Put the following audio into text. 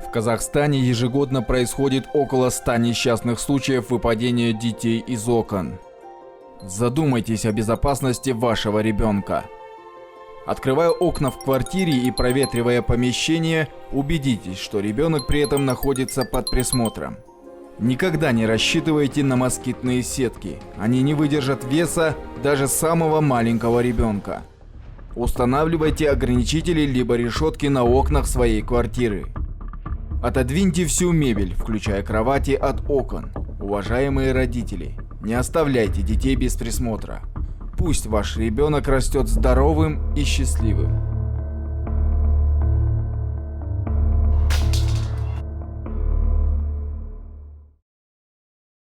В Казахстане ежегодно происходит около 100 несчастных случаев выпадения детей из окон. Задумайтесь о безопасности вашего ребенка. Открывая окна в квартире и проветривая помещение, убедитесь, что ребенок при этом находится под присмотром. Никогда не рассчитывайте на москитные сетки, они не выдержат веса даже самого маленького ребенка. Устанавливайте ограничители либо решетки на окнах своей квартиры. Отодвиньте всю мебель, включая кровати, от окон. Уважаемые родители, не оставляйте детей без присмотра. Пусть ваш ребенок растет здоровым и счастливым.